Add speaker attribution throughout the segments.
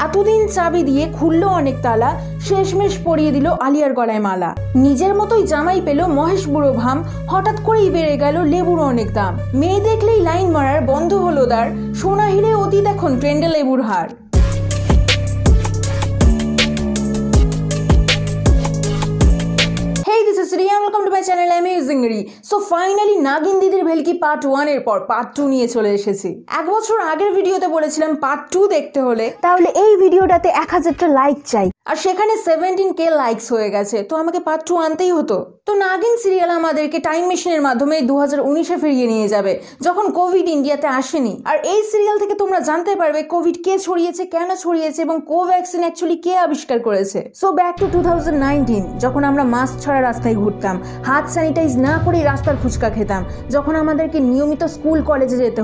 Speaker 1: এতদিন চাবি দিয়ে খুললো অনেক তালা, শেষমেশ পরিয়ে দিল আলিয়ার গলায় মালা। নিজের মতোই জামাই পেল মহেশ বুড়ো ভাম, হঠাৎ করেই বেড়ে গেল লেবুর অনেক দাম। মেয়ে দেখলেই লাইন মারার বন্ধ হলো দ্বার, সোনা হিরে অতীত এখন ট্রেন্ডে লেবুর হার। Hey, this is Riya. Welcome to my channel Amazing Ri. So finally নাগিন দিদির ভেলকি পার্ট 1 এর পর পার্ট 2 নিয়ে চলে এসেছি। এক বছর আগের ভিডিওতে বলেছিলাম পার্ট 2 দেখতে হলে তাহলে এই ভিডিওটাতে 1000টা লাইক চাই, আর সেখানে 17k লাইকস হয়ে গেছে, তো আমাকে পার্ট 2 আনতেই হতো। তো নাগিন সিরিয়াল আমাদেরকে টাইম মেশিনের মাধ্যমে 2019-এ ফিরিয়ে নিয়ে যাবে, যখন কোভিড ইন্ডিয়াতে আসেনি। আর এই সিরিয়াল থেকে তোমরা জানতে পারবে কোভিড কে ছড়িয়েছে, কেন ছড়িয়েছে এবং কোভ্যাক্সিন অ্যাকচুয়ালি কে আবিষ্কার করেছে। সো ব্যাক টু 2019, যখন আমরা মাস্ক ছাড়া রাস্তায় ঘুরতাম, হাত স্যানিটাইজ না করেই রাস্তার ফুচকা খেতাম, যখন আমাদেরকে নিয়মিত স্কুল কলেজে যেতে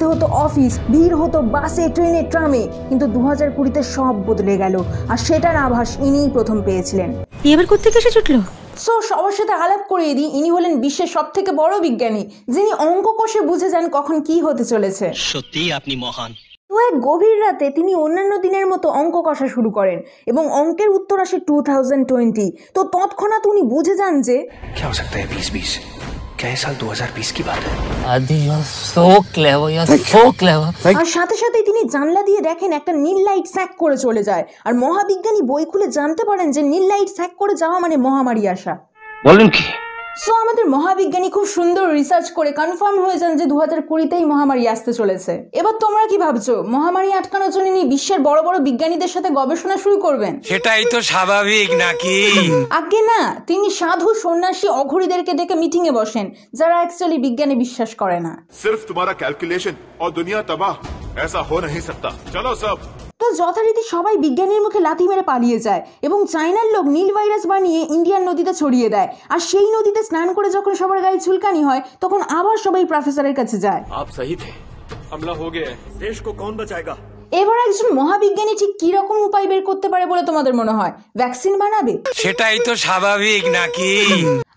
Speaker 1: হতো অফিস, ভিড় হতো বাসে, ট্রেনে, ট্রামে। কিন্তু 2020-তে সব বদলে গেল, আর সেটার আভাস ইনিই প্রথম পেয়েছিলেন।
Speaker 2: এবার কোত্থেকে এসে জুটলো?
Speaker 1: সো সবার সাথে আলাপ করিয়ে দিই, ইনি হলেন বিশ্বের সব থেকে বড় বিজ্ঞানী, যিনি অঙ্ক কষে বুঝে যান কখন কি হতে চলেছে।
Speaker 3: সত্যি আপনি মহান।
Speaker 1: তো এক গভীর রাতে তিনি অন্যান্য দিনের মতো অঙ্ক কষা শুরু করেন এবং অঙ্কের উত্তর আসে 2020। তো তৎক্ষণাৎ উনি বুঝে যান যে
Speaker 4: क्या हो सकता है 2020? क्या ये साल 2020 की बात है?
Speaker 3: Adi you are so clever, you are so clever.
Speaker 1: আর সাথে সাথে তিনি জানলা দিয়ে দেখেন একটা নীল লাইট স্যাক করে চলে যায়, আর মহাবিজ্ঞানী বই খুলে জানতে পারেন যে নীল লাইট স্যাক করে যাওয়া মানে মহামারী আসা।
Speaker 3: বলেন কি?
Speaker 1: সো আমাদের মহাবিজ্ঞানী খুব সুন্দর রিসার্চ করে কনফার্ম হয়ে যান যে 2020-তেই মহামারী আসতে চলেছে। এবার তোমরা কি ভাবছো, মহামারী আটকানোর জন্য ইনি বিশ্বের বড় বড় বিজ্ঞানীদের সাথে গবেষণা শুরু করবেন?
Speaker 5: সেটাই তো স্বাভাবিক নাকি?
Speaker 1: আগে না, তিনি সাধু সন্ন্যাসী অঘরীদেরকে ডেকে মিটিং এ বসেন, যারা অ্যাকচুয়ালি বিজ্ঞানে বিশ্বাস করে না।
Speaker 6: सिर्फ तुम्हारा कैलकुलेशन और दुनिया तबाह, ऐसा हो नहीं सकता। चलो सब।
Speaker 1: তো যথারীতি সবাই বিজ্ঞানীর মুখে লাথি মেরে পালিয়ে যায় এবং চায়নার লোক নীল ভাইরাস বানিয়ে ইন্ডিয়ান নদীতে ছড়িয়ে দেয়। আর সেই নদীতে স্নান করে যখন সবার গায়ে চুলকানি হয়, তখন আবার সবাই প্রফেসরের কাছে যায়।
Speaker 4: आप सही थे, हमला हो गया है, देश को कौन बचाएगा?
Speaker 1: এবার একজন মহাবিজ্ঞানী ঠিক কি রকম উপায় বের করতে পারে বলে তোমাদের মনে হয়? ভ্যাকসিন বানাবে?
Speaker 5: সেটাই তো স্বাভাবিক নাকি?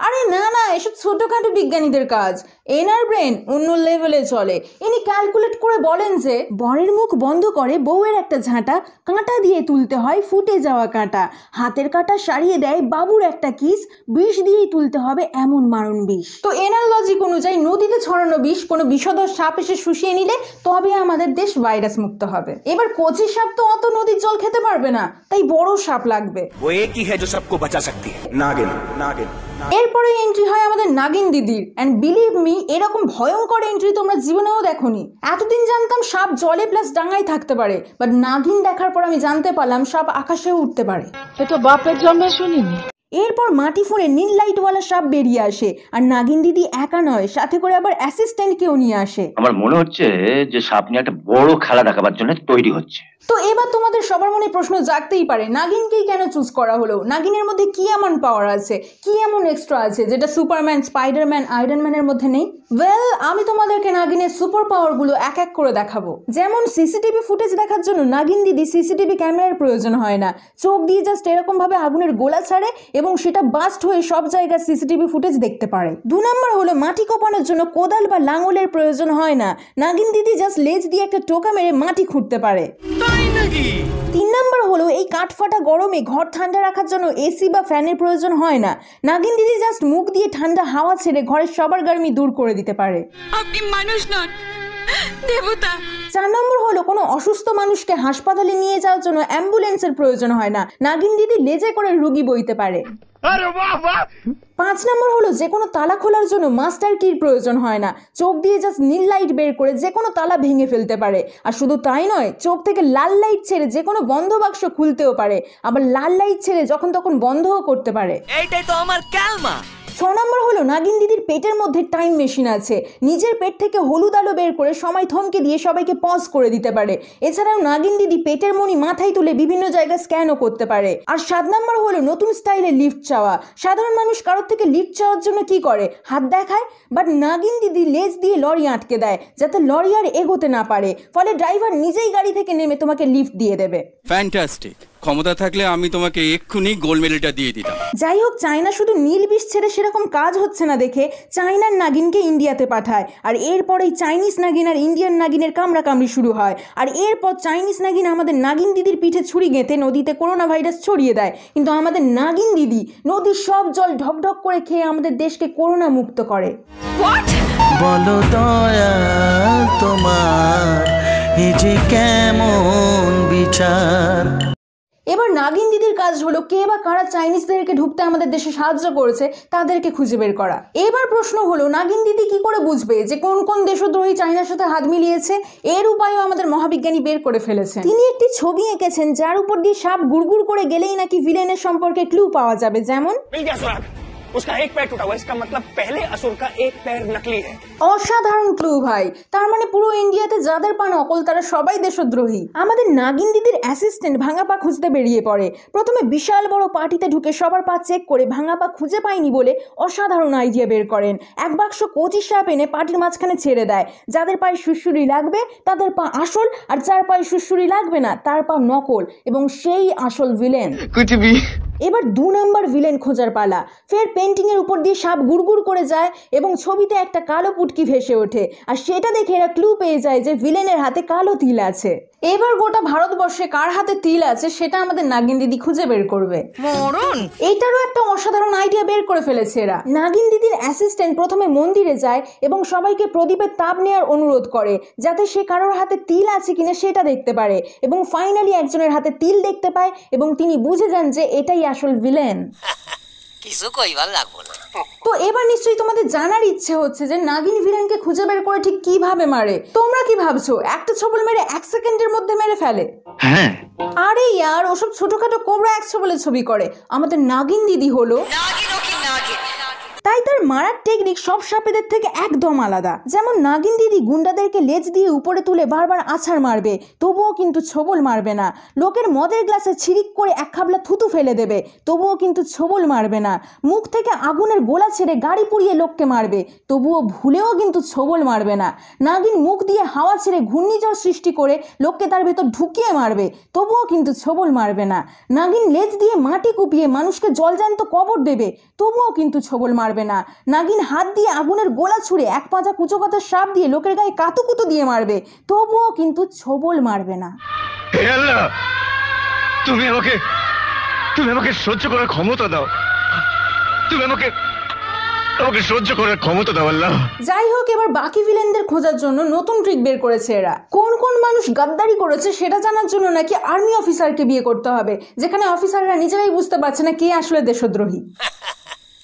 Speaker 1: আরে না না, এসব ছোটখাটো বিজ্ঞানীদের কাজ। এনার ব্রেন অন্য লেভেলে চলে। ইনি ক্যালকুলেট করে বলেন যে বরের মুখ বন্ধ করে বউয়ের একটা ঝাঁটা, কাঁটা দিয়ে তুলতে হয় ফুটে যাওয়া কাঁটা, হাতের কাঁটা সারিয়ে দেয় বাবুর একটা কিস, বিষ দিয়েই তুলতে হবে এমন মারণ বিষ। তো এনার লজিক অনুযায়ী নদীতে ছড়ানো বিষ কোনো বিষধর সাপ এসে শুষিয়ে নিলে তবে আমাদের দেশ ভাইরাস মুক্ত হবে। এবার কচি সাপ তো অত নদীর জল খেতে পারবে না, তাই বড় সাপ লাগবে।
Speaker 4: वो एक ही है जो सबको बचा सकती है, नागिन। नागिन
Speaker 1: এরপরে এন্ট্রি হয় আমাদের নাগিন দিদির। এন্ড বিলিভ মি, এরকম ভয়ঙ্কর এন্ট্রি তোমরা জীবনেও দেখোনি। এতদিন জানতাম সাপ জলে প্লাস ডাঙায় থাকতে পারে, বাট নাগিন দেখার পর আমি জানতে পারলাম সাপ আকাশেও উঠতে পারে।
Speaker 2: তো বাপের জন্মে শুনিনি।
Speaker 1: এরপর মাটি ফোনে নীল লাইটওয়ালা সাপ বেরিয়ে আসে, আর নাগিন দিদি একা নয়, সাথে করে আবার অ্যাসিস্ট্যান্টকেও নিয়ে আসে।
Speaker 7: আমার মনে হচ্ছে যে সাপ নিয়ে একটা বড় খেলা দেখাবার জন্য তৈরি হচ্ছে।
Speaker 1: তো এবার তোমাদের সবার মনে প্রশ্ন জাগতেই পারে, নাগিনকেই কেন চুজ করা হলো? নাগিনের মধ্যে কি এমন পাওয়ার আছে, কি এমন এক্সট্রা আছে যেটা সুপারম্যান, স্পাইডারম্যান, আয়রনম্যানের মধ্যে নেই? ওয়েল, আমি তোমাদেরকে নাগিনের সুপার পাওয়ার গুলো এক এক করে দেখাবো। যেমন সিসিটিভি ফুটেজ দেখার জন্য নাগিন দিদি সিসিটিভি ক্যামেরার প্রয়োজন হয় না, চোখ দিয়ে জাস্ট এরকম ভাবে আগুনের গোলা ছাড়ে এবং সেটা বাস্ট হয়ে সব জায়গায় সিসিটিভি ফুটেজ দেখতে পারে। 2 নম্বর হলো মাটি কোপানোর জন্য কোদাল বা লাঙলের প্রয়োজন হয় না, নাগিন দিদি জাস্ট লেজ দিয়ে একটা টোকা মেরে মাটি খুঁড়তে পারে। 3 নম্বর হলো এই কাঠফাটা গরমে ঘর ঠান্ডা রাখার জন্য এসি বা ফ্যানের প্রয়োজন হয় না, নাগিন দিদি জাস্ট মুখ দিয়ে ঠান্ডা হাওয়া ছেড়ে ঘরের সবার গরমি দূর করে দিতে পারে।
Speaker 2: আপনি মানুষ নন, দেবতা।
Speaker 1: 4 নম্বর হলো কোনো অসুস্থ মানুষকে হাসপাতালে নিয়ে যাওয়ার জন্য অ্যাম্বুলেন্সের প্রয়োজন হয় না, নাগিন দিদি লেজে করে রোগী বইতে পারে। 5 নম্বর হলো যে কোনো তালা খোলার জন্য মাস্টার কির প্রয়োজন হয় না, চোখ দিয়ে জাস্ট নীল লাইট বের করে যে কোনো তালা ভেঙে ফেলতে পারে। আর শুধু তাই নয়, চোখ থেকে লাল লাইট ছেড়ে যে কোনো বন্ধ বাক্স খুলতেও পারে, আবার লাল লাইট ছেড়ে যখন তখন বন্ধও করতে পারে।
Speaker 3: এইটাই তো আমার ক্যালমা।
Speaker 1: 6 নম্বর হলো নাগিন দিদির পেটের মধ্যে টাইম মেশিন আছে, নিজের পেট থেকে হলুদ আলো বের করে সময় থমকে দিয়ে সবাইকে পজ করে দিতে পারে। এছাড়াও নাগিন দিদি পেটের মণি মাথায় তুলে বিভিন্ন জায়গায় স্ক্যানও করতে পারে। আর 7 নম্বর হলো নতুন স্টাইলে লিফট চাওয়া। সাধারণ মানুষ কারোর থেকে লিফট চাওয়ার জন্য কি করে, হাত দেখায়, বাট নাগিন দিদি লেজ দিয়ে লরি আটকে দেয় যাতে লরি আর এগোতে না পারে, ফলে ড্রাইভার নিজেই গাড়ি থেকে নেমে তোমাকে লিফট দিয়ে দেবে।
Speaker 8: ফ্যান্টাস্টিক। ক্ষমতা থাকলে আমি তোমাকে এক্ষুনি গোল্ড মেডেলটা দিয়ে দিতাম।
Speaker 1: যাই হোক, চায়না শুধু নীল বিষ ছেড়ে সেরকম কাজ হচ্ছে না দেখে চায়নার নাগিনকে ইন্ডিয়াতে পাঠায়, আর এরপরেই চাইনিজ নাগিন আর ইন্ডিয়ান নাগিনের কামড়াকামড়ি শুরু হয়। আর এরপর চাইনিজ নাগিন আমাদের নাগিন দিদির পিঠে ছুরি গেঁথে নদীতে করোনা ভাইরাস ছড়িয়ে দেয়, কিন্তু আমাদের নাগিন দিদি নদীর সব জল ঢকঢক করে খেয়ে আমাদের দেশকে করোনা মুক্ত করে।
Speaker 9: বলো দয়া তোমার এ যে কেমন বিচার।
Speaker 1: এবার নাগিন দিদির কাজ হলো কে বা কারা চাইনিজদেরকে ঢুকতে আমাদের দেশে সাহায্য করেছে তাদেরকে খুঁজে বের করা। এবার প্রশ্ন হলো, নাগিন দিদি কি করে বুঝবে যে কোন কোন দেশদ্রোহী চায়নার সাথে হাত মিলিয়েছে? এর উপায়ও আমাদের মহাবিজ্ঞানী বের করে ফেলেছে। তিনি একটি ছবি এঁকেছেন যার উপর দিয়ে সাপ গুড়গুড় করে গেলেই নাকি ভিলেনের সম্পর্কে ক্লু পাওয়া যাবে, যেমন
Speaker 10: उसका एक पैर टूटा हुआ, इसका मतलब पहले असुर का एक पैर नकली है।
Speaker 1: অসাধারণ ক্লু ভাই, তার মানে পুরো ইন্ডিয়াতে যাদের পা নকল তারা সবাই দেশদ্রোহী। আমাদের নাগিন দিদির অ্যাসিস্ট্যান্ট ভাঙা পা খুঁজতে বেরিয়ে পড়ে। প্রথমে বিশাল বড় পার্টিতে ঢুকে সবার পা চেক করে ভাঙা পা খুঁজে পায়নি বলে অসাধারণ আইডিয়া বের করেন। এক বাক্স কচি সাপ এনে পার্টির মাঝখানে ছেড়ে দেয়। যাদের পায়ে সুড়সুড়ি লাগবে তাদের পা আসল, আর যার পায়ে সুড়সুড়ি লাগবে না তার পা নকল, এবং সেই আসল ভিলেন। এবার 2 নম্বর ভিলেন খোঁজার পালা। ফের পেন্টিং এর উপর দিয়ে সাপ গুড়গুড় করে যায় এবং ছবিতে একটা কালো পুটকি ভেসে ওঠে, আর সেটা দেখে এরা ক্লু পেয়ে যায় যে ভিলেনের হাতে কালো তিল আছে। এবার গোটা ভারতবর্ষে কার হাতে তিল আছে সেটা আমাদের নাগিন দিদি খুঁজে বের করবে। এইটারও একটা অসাধারণ আইডিয়া বের করে ফেলেছে এরা। নাগিন দিদির অ্যাসিস্ট্যান্ট প্রথমে মন্দিরে যায় এবং সবাইকে প্রদীপের তাপ নেওয়ার অনুরোধ করে যাতে সে কারোর হাতে তিল আছে কিনা সেটা দেখতে পারে, এবং ফাইনালি একজনের হাতে তিল দেখতে পায় এবং তিনি বুঝে যান যে এটাই আসল ভিলেন।
Speaker 3: কিছু কইবার লাগবো না।
Speaker 1: তো এবার নিশ্চয়ই তোমাদের জানার ইচ্ছে হচ্ছে যে নাগিন ভিলেনকে খুঁজে বের করে ঠিক কিভাবে মারে। তোমরা কি ভাবছো একটা ছবল মেরে 1 সেকেন্ডের মধ্যে মেরে ফেলে?
Speaker 7: হ্যাঁ।
Speaker 1: আরে ইয়ার, ওসব ছোটখাটো কোবরা 1 ছবলে ছবি করে। আমাদের নাগিন দিদি হলো তাই তার মারার টেকনিক সব সাপেদের থেকে একদম আলাদা। যেমন নাগিন দিদি গুন্ডাদেরকে লেজ দিয়ে উপরে তুলে বারবার আছাড় মারবে, তবুও কিন্তু ছোবল মারবে না। লোকের মদের গ্লাসে ছিরিক করে 1 খাবলা থুতু ফেলে দেবে, তবুও কিন্তু ছোবল মারবে না। মুখ থেকে আগুনের গোলা ছেড়ে গাড়ি পুড়িয়ে লোককে মারবে, তবুও ভুলেও কিন্তু ছোবল মারবে না। নাগিন মুখ দিয়ে হাওয়া ছেড়ে ঘূর্ণিঝড় সৃষ্টি করে লোককে তার ভেতর ঢুকিয়ে মারবে, তবুও কিন্তু ছোবল মারবে না। নাগিন লেজ দিয়ে মাটি কুপিয়ে মানুষকে জলজ্যান্ত কবর দেবে, তবুও কিন্তু ছোবল মারবে না। নাগিন হাত দিয়ে আগুনের গোলা ছুঁড়ে 1 পাঁজা কুচো কথা সাপ দিয়ে লোকের গায়ে কাতুকুতু দিয়ে মারবে, তবুও কিন্তু ছোবল মারবে না।
Speaker 11: হে আল্লাহ, তুমি আমাকে সহ্য করার ক্ষমতা দাও। তুমি আমাকে সহ্য করার ক্ষমতা দাও আল্লাহ।
Speaker 1: যাই হোক, এবার বাকি ভিলেনদের খোঁজার জন্য নতুন ট্রিক বের করেছে এরা। কোন কোন মানুষ গাদ্দারি করেছে সেটা জানার জন্য নাকি আর্মি অফিসারকে বিয়ে করতে হবে, যেখানে অফিসাররা নিজেরাই বুঝতে পারছে না কে আসলে দেশদ্রোহী।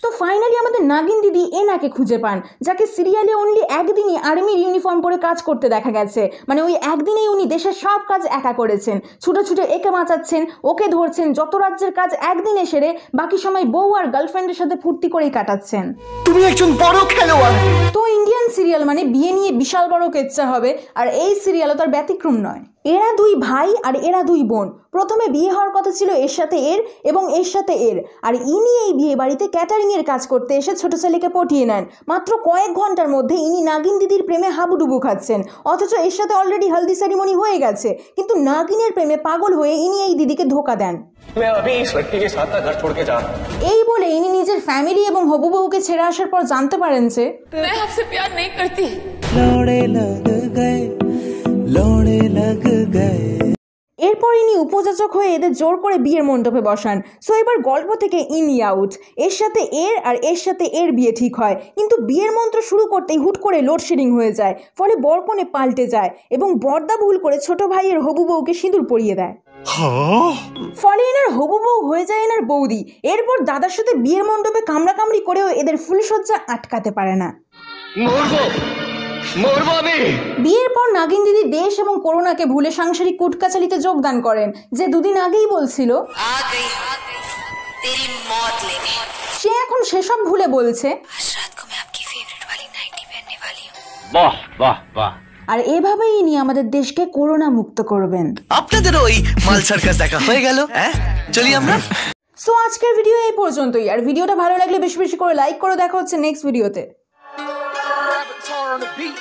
Speaker 1: তো ফাইনালি আমাদের নাগিন দিদি এনাকে খুঁজে পান, যাকে সিরিয়ালে অনলি একদিনই আর্মির ইউনিফর্ম পরে কাজ করতে দেখা গেছে। মানে ওই একদিনেই উনি দেশের সব কাজ একা করেছেন। ছুটে ছুটে একে বাঁচাচ্ছেন, ওকে ধরছেন, যত রাজ্যের কাজ একদিনে সেরে বাকি সময় বউ আর গার্লফ্রেন্ডের সাথে ফুর্তি করেই কাটাচ্ছেন।
Speaker 9: তুমি একজন বড় খেলোয়াড়।
Speaker 1: তো ইন্ডিয়ান সিরিয়াল মানে বিয়ে নিয়ে বিশাল বড় কেচ্চা হবে, আর এই সিরিয়ালও তার ব্যতিক্রম নয়। এরা 2 ভাই আর এরা 2 বোন। প্রথমে বিয়ে হওয়ার কথা ছিল এর সাথে এর এবং এর সাথে এর, আর ইনি এই বিয়ে বাড়িতে ক্যাটারিং এর কাজ করতে এসে ছোট ছেলেকে পটিয়ে নেন। মাত্র কয়েক ঘন্টার মধ্যে ইনি নাগিন দিদির প্রেমে হাবুডুবু খাচ্ছেন, অথচ এর সাথে অলরেডি হলদি সেরিমনি হয়ে গেছে। কিন্তু নাগিনের প্রেমে পাগল হয়ে ইনি এই দিদিকে ধোকা দেন। এই বলে ইনি নিজের ফ্যামিলি এবং হবু বউকে ছেড়ে আসার পর জানতে পারেন যে এরপর ইনি উপযাচক হয়ে এদের জোর করে বিয়ের মণ্ডপে বসান। সো এবার গল্প থেকে ইনি আউট। এর সাথে এর আর এর সাথে এর বিয়ে ঠিক হয়, কিন্তু বিয়ের মন্ত্র শুরু করতেই হুট করে লোডশেডিং হয়ে যায়, ফলে বরকনে পাল্টে যায় এবং বর্দা ভুল করে ছোট ভাইয়ের হবু বউকে সিঁদুর পরিয়ে দেয়। ফলে এনার হবু বউ হয়ে যায় এনার বৌদি। এরপর দাদার সাথে বিয়ের মণ্ডপে কামড়াকামড়ি করেও এদের ফুলসজ্জা আটকাতে পারে না। বিয়ের পর নাগিন দিদি দেশ এবং করোনাকে ভুলে সাংসারিক কুটকাচালিতে যোগদান করেন, যে 2 দিন আগেই বলছিল সে এখন সেসব ভুলে বলছে
Speaker 7: বাহ বাহ বাহ।
Speaker 1: আর এভাবেই ইনি আমাদের দেশকে করোনা মুক্ত করবেন।
Speaker 9: আপনাদের ওই মাল সার্কাস দেখা হয়ে গেল, হ্যাঁ চলি আমরা।
Speaker 1: সো আজকের ভিডিও এই পর্যন্তই। আর ভিডিওটা ভালো লাগলে বেশি বেশি করে লাইক করে দেখা হচ্ছে নেক্সট ভিডিওতে।
Speaker 6: on the beat.